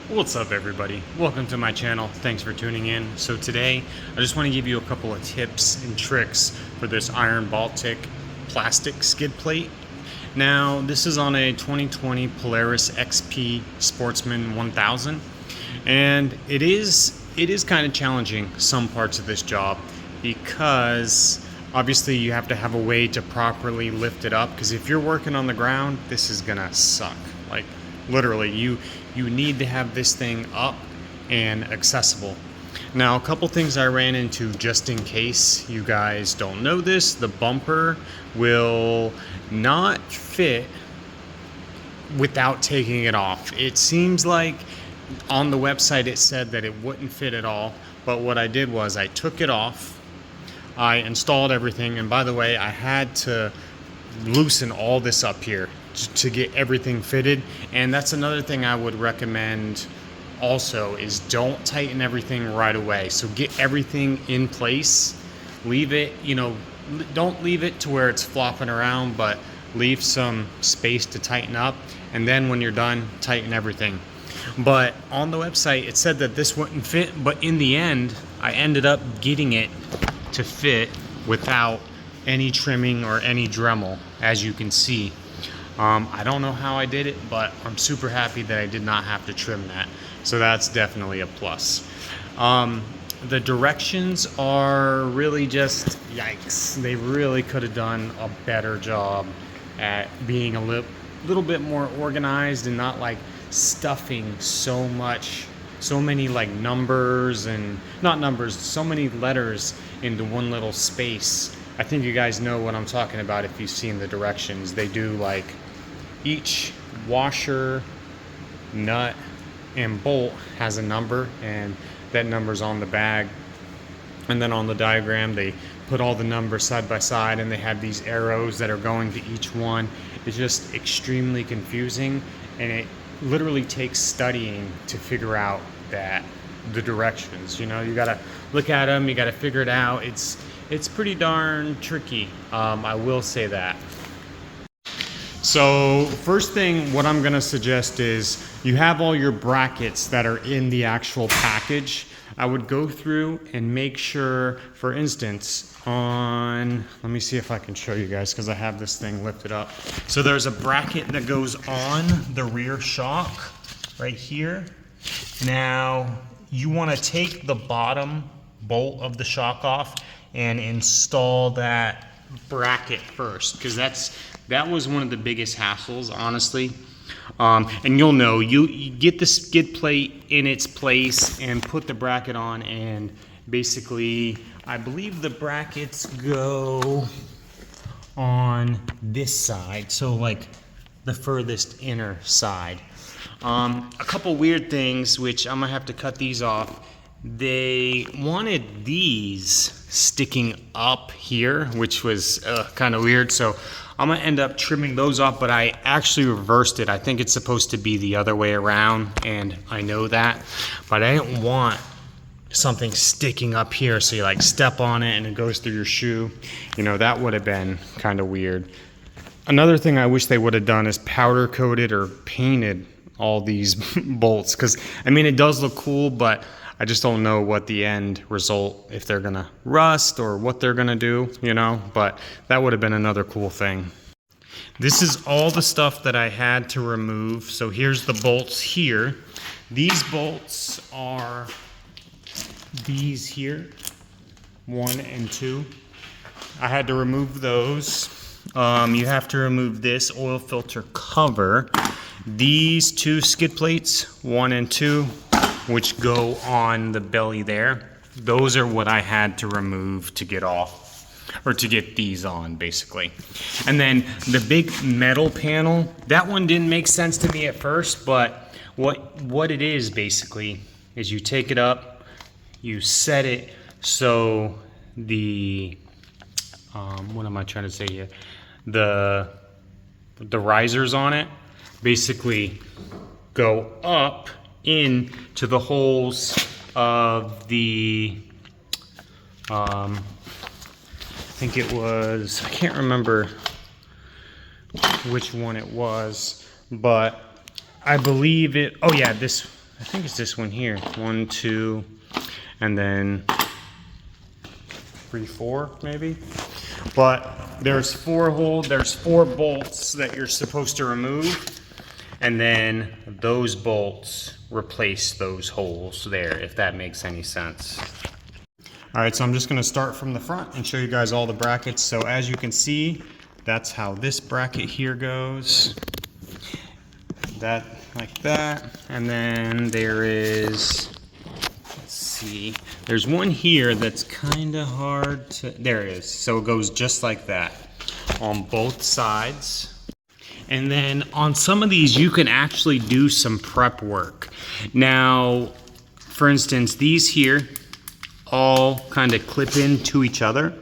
What's up, everybody? Welcome to my channel. Thanks for tuning in. So today I just want to give you a couple of tips and tricks for this Iron Baltic plastic skid plate. Now this is on a 2020 Polaris XP Sportsman 1000, and it is kind of challenging some parts of this job because obviously you have to have a way to properly lift it up, because if you're working on the ground, this is gonna suck. Like literally, you need to have this thing up and accessible. Now, a couple things I ran into just in case you guys don't know this: the bumper will not fit without taking it off. It seems like on the website it said that it wouldn't fit at all, but what I did was I took it off, I installed everything, and by the way, I had to loosen all this up here to get everything fitted. And that's another thing I would recommend also, is don't tighten everything right away. So get everything in place, leave it, don't leave it to where it's flopping around, but leave some space to tighten up, and then when you're done, tighten everything. But on the website it said that this wouldn't fit, but in the end I ended up getting it to fit without any trimming or any Dremel, as you can see. I don't know how I did it, but I'm super happy that I did not have to trim that. So that's definitely a plus. The directions are really just yikes. They really could have done a better job at being a little bit more organized and not like stuffing so many like numbers, and not numbers, so many letters into one little space. I think you guys know what I'm talking about if you've seen the directions. They do like each washer, nut, and bolt has a number, and that number's on the bag. And then on the diagram they put all the numbers side by side, and they have these arrows that are going to each one. It's just extremely confusing, and it literally takes studying to figure out the directions. You gotta look at them, you gotta figure it out. It's pretty darn tricky, I will say that. So first thing, what I'm gonna suggest is you have all your brackets that are in the actual package. I would go through and make sure, for instance, let me see if I can show you guys, because I have this thing lifted up. So there's a bracket that goes on the rear shock right here. Now you want to take the bottom bolt of the shock off and install that bracket first, because that was one of the biggest hassles, honestly. And you'll know, you get the skid plate in its place and put the bracket on, and basically I believe the brackets go on this side, so like the furthest inner side. A couple weird things, which I'm gonna have to cut these off. They wanted these sticking up here, which was kind of weird, so I'm gonna end up trimming those off, but I actually reversed it. I think it's supposed to be the other way around, and I know that, but I didn't want something sticking up here so you like step on it and it goes through your shoe. That would have been kind of weird. Another thing I wish they would have done is powder coated or painted all these bolts, because I mean it does look cool, but I just don't know what the end result, if they're gonna rust or what they're gonna do, but that would have been another cool thing. This is all the stuff that I had to remove. So here's the bolts here. These bolts are these here, 1 and 2. I had to remove those. You have to remove this oil filter cover. These 2 skid plates, 1 and 2, which go on the belly there. Those are what I had to remove to get off, or to get these on, basically. And then the big metal panel, that one didn't make sense to me at first, but what it is basically is you take it up, you set it so the what am I trying to say here? The risers on it basically go up into the holes of the I think it was, I can't remember which one it was, but I believe it, oh yeah, this, I think it's this one here. 1, 2, and then 3, 4 maybe. But there's 4 bolts that you're supposed to remove, and then those bolts replace those holes there, if that makes any sense. All right, so I'm just gonna start from the front and show you guys all the brackets. So as you can see, that's how this bracket here goes. That, like that. And then there is, let's see, there's one here that's kinda hard to, there it is. So it goes just like that on both sides. And then on some of these, you can actually do some prep work. Now, for instance, these here all kind of clip into each other.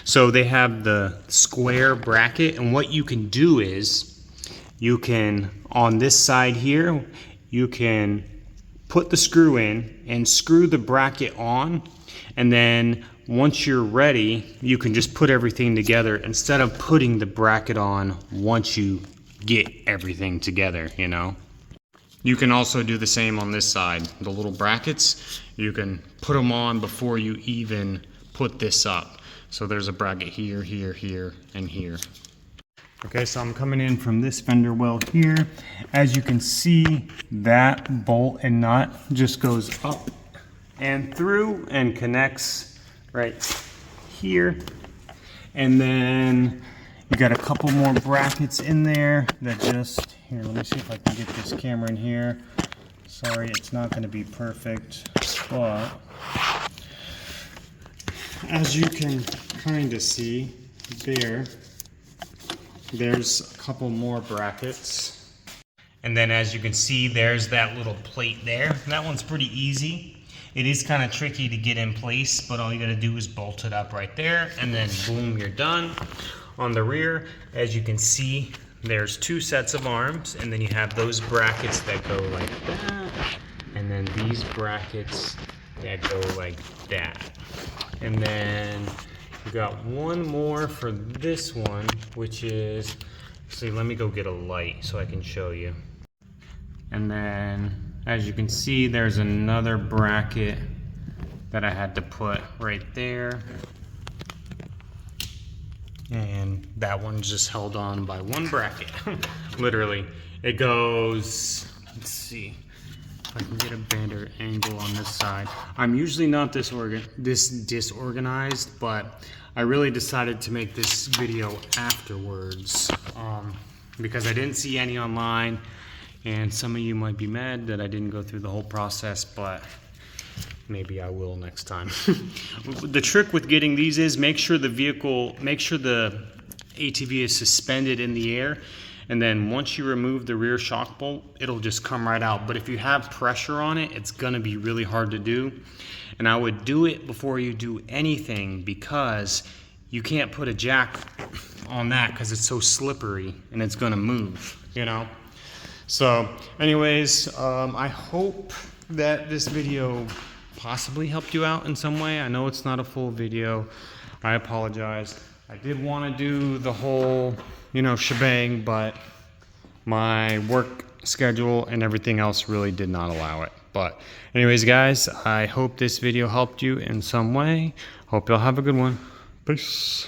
So they have the square bracket, and what you can do is you can, on this side here, you can put the screw in and screw the bracket on, and then once you're ready, you can just put everything together instead of putting the bracket on once you get everything together, you know. You can also do the same on this side. The little brackets, you can put them on before you even put this up. So there's a bracket here, here, here, and here. Okay, so I'm coming in from this fender well here. As you can see, that bolt and nut just goes up and through and connects right here. And then you got a couple more brackets in there that just, here, let me see if I can get this camera in here. Sorry, it's not going to be perfect, but as you can kind of see there's a couple more brackets. And then as you can see, there's that little plate there. That one's pretty easy. It is kind of tricky to get in place, but all you got to do is bolt it up right there, and then boom, you're done. On the rear, as you can see, there's 2 sets of arms, and then you have those brackets that go like that, and then these brackets that go like that. And then you got one more for this one, which is, see, let me go get a light so I can show you. And then as you can see, there's another bracket that I had to put right there. And that one's just held on by one bracket. Literally. It goes, let's see if I can get a better angle on this side. I'm usually not this disorganized, but I really decided to make this video afterwards because I didn't see any online, and some of you might be mad that I didn't go through the whole process, but maybe I will next time. The trick with getting these is make sure the ATV is suspended in the air, and then once you remove the rear shock bolt, it'll just come right out. But if you have pressure on it, it's gonna be really hard to do. And I would do it before you do anything, because you can't put a jack on that because it's so slippery and it's gonna move, you know? So anyways, I hope that this video possibly helped you out in some way. I know it's not a full video. I apologize. I did want to do the whole, you know, shebang, but my work schedule and everything else really did not allow it. But anyways, guys, I hope this video helped you in some way. Hope you'll have a good one. Peace.